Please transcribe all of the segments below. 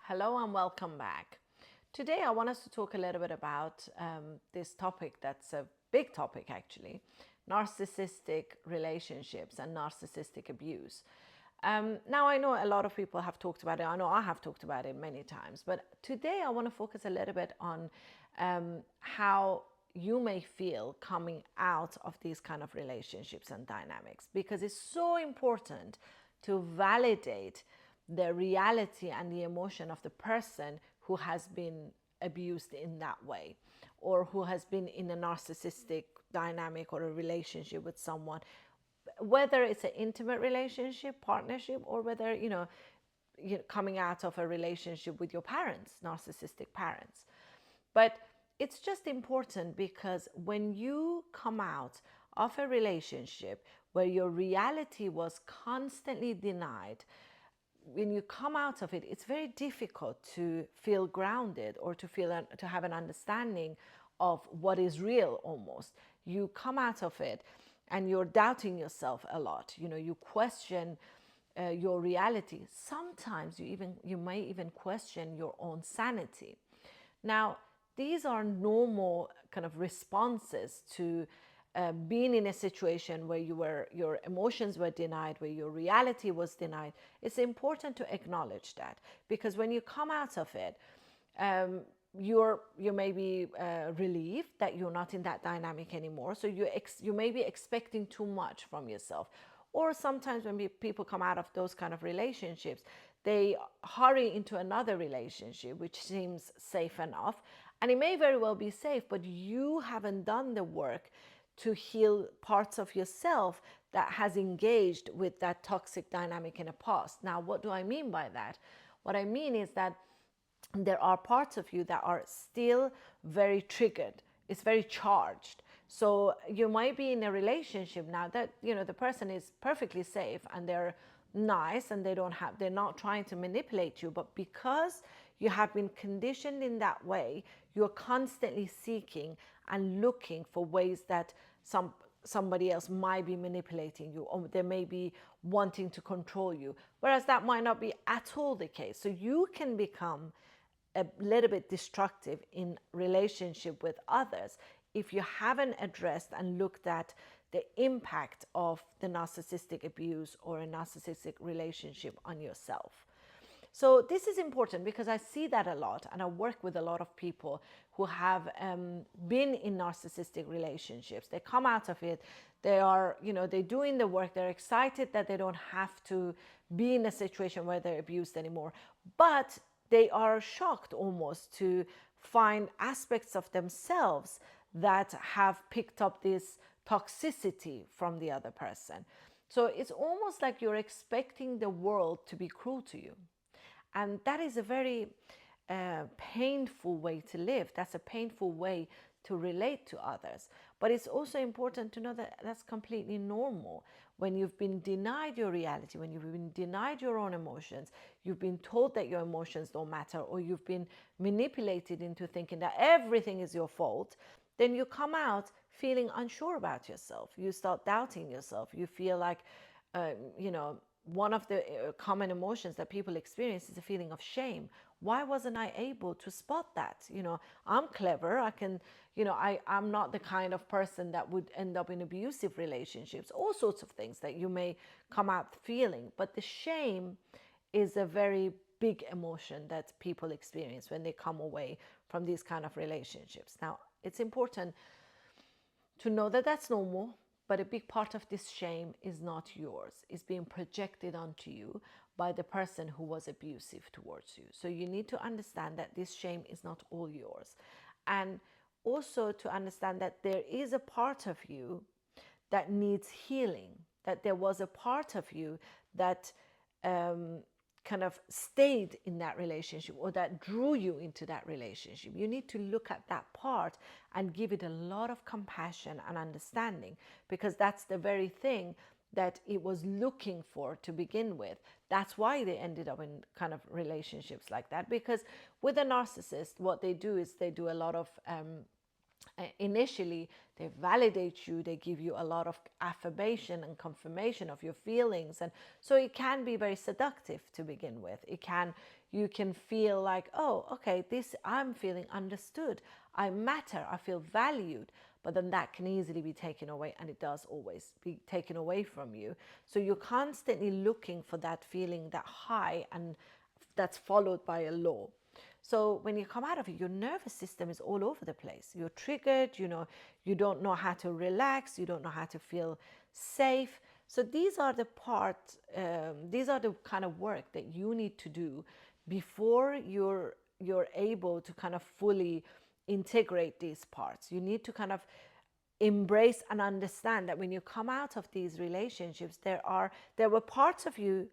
Hello and welcome back. Today I want us to talk a little bit about this topic that's a big topic actually, narcissistic relationships and narcissistic abuse. Now I know a lot of people have talked about it. I know I have talked about it many times, but today I want to focus a little bit on how you may feel coming out of these kind of relationships and dynamics, because it's so important to validate the reality and the emotion of the person who has been abused in that way, or who has been in a narcissistic dynamic or a relationship with someone, whether it's an intimate relationship, partnership, or whether coming out of a relationship with your parents, narcissistic parents. But it's just important because when you come out of a relationship where your reality was constantly denied, when you come out of it, it's very difficult to feel grounded or to have an understanding of what is real. Almost, you come out of it and you're doubting yourself a lot. You question your reality. Sometimes you may even question your own sanity. Now, these are normal kind of responses to being in a situation where your emotions were denied, where your reality was denied. It's important to acknowledge that, because when you come out of it, you may be relieved that you're not in that dynamic anymore. So you may be expecting too much from yourself. Or sometimes when people come out of those kind of relationships, they hurry into another relationship which seems safe enough, and it may very well be safe, but you haven't done the work to heal parts of yourself that has engaged with that toxic dynamic in the past. Now, what do I mean by that? What I mean is that there are parts of you that are still very triggered. It's very charged. So you might be in a relationship now that the person is perfectly safe and they're nice and they're not trying to manipulate you, but because you have been conditioned in that way, you're constantly seeking and looking for ways that somebody else might be manipulating you, or they may be wanting to control you, whereas that might not be at all the case. So you can become a little bit destructive in relationship with others if you haven't addressed and looked at the impact of the narcissistic abuse or a narcissistic relationship on yourself. So this is important because I see that a lot, and I work with a lot of people who have been in narcissistic relationships. They come out of it, they're doing the work, they're excited that they don't have to be in a situation where they're abused anymore, but they are shocked almost to find aspects of themselves that have picked up this toxicity from the other person. So it's almost like you're expecting the world to be cruel to you. And that is a very painful way to live. That's a painful way to relate to others. But it's also important to know that that's completely normal. When you've been denied your reality, when you've been denied your own emotions, you've been told that your emotions don't matter, or you've been manipulated into thinking that everything is your fault, then you come out feeling unsure about yourself. You start doubting yourself. You feel like, one of the common emotions that people experience is a feeling of shame. Why wasn't I able to spot that? I'm clever. I can, I'm not the kind of person that would end up in abusive relationships, all sorts of things that you may come out feeling. But the shame is a very big emotion that people experience when they come away from these kind of relationships. Now, it's important to know that that's normal. But a big part of this shame is not yours. It's being projected onto you by the person who was abusive towards you. So you need to understand that this shame is not all yours. And also to understand that there is a part of you that needs healing, that there was a part of you that kind of stayed in that relationship, or that drew you into that relationship. You need to look at that part and give it a lot of compassion and understanding, because that's the very thing that it was looking for to begin with. That's why they ended up in kind of relationships like that, because with a narcissist, what they do is they do a lot of Initially, they validate you, they give you a lot of affirmation and confirmation of your feelings, and so it can be very seductive to begin with. You can feel like, oh, okay, this, I'm feeling understood, I matter, I feel valued. But then that can easily be taken away, and it does always be taken away from you. So you're constantly looking for that feeling, that high, and that's followed by a low. So when you come out of it, your nervous system is all over the place. You're triggered, you don't know how to relax, you don't know how to feel safe. So these are the these are the kind of work that you need to do before you're able to kind of fully integrate these parts. You need to kind of embrace and understand that when you come out of these relationships, there were parts of you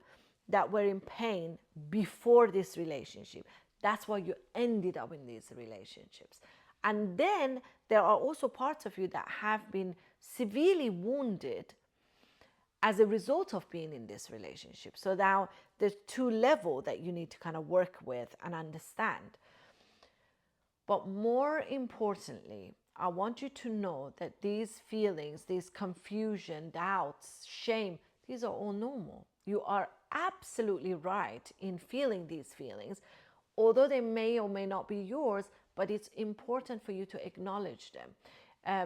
that were in pain before this relationship. That's why you ended up in these relationships. And then there are also parts of you that have been severely wounded as a result of being in this relationship. So now there's two levels that you need to kind of work with and understand. But more importantly, I want you to know that these feelings, these confusion, doubts, shame, these are all normal. You are absolutely right in feeling these feelings, although they may or may not be yours, but it's important for you to acknowledge them.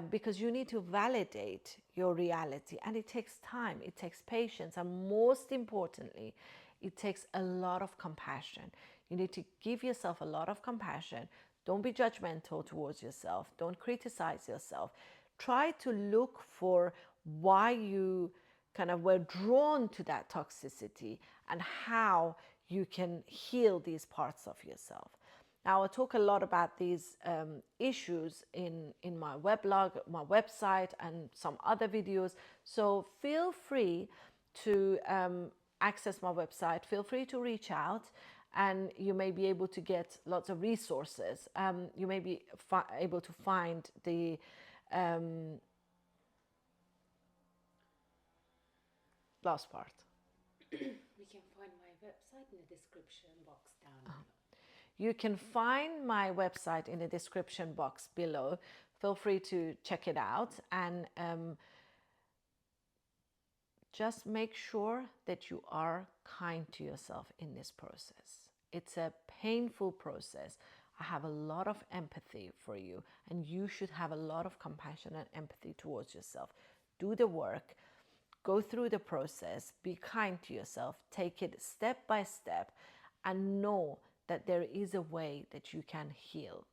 Because you need to validate your reality, and it takes time, it takes patience, and most importantly, it takes a lot of compassion. You need to give yourself a lot of compassion. Don't be judgmental towards yourself. Don't criticize yourself. Try to look for why you kind of were drawn to that toxicity and how you can heal these parts of yourself. Now, I talk a lot about these issues in my weblog, my website, and some other videos. So feel free to access my website. Feel free to reach out, and you may be able to get lots of resources. You may be able to find the last part. We can find my website in the description box down below. You can find my website in the description box below. Feel free to check it out, and just make sure that you are kind to yourself in this process. It's a painful process. I have a lot of empathy for you, and you should have a lot of compassion and empathy towards yourself. Do the work, go through the process, be kind to yourself, take it step by step, and know that there is a way that you can heal.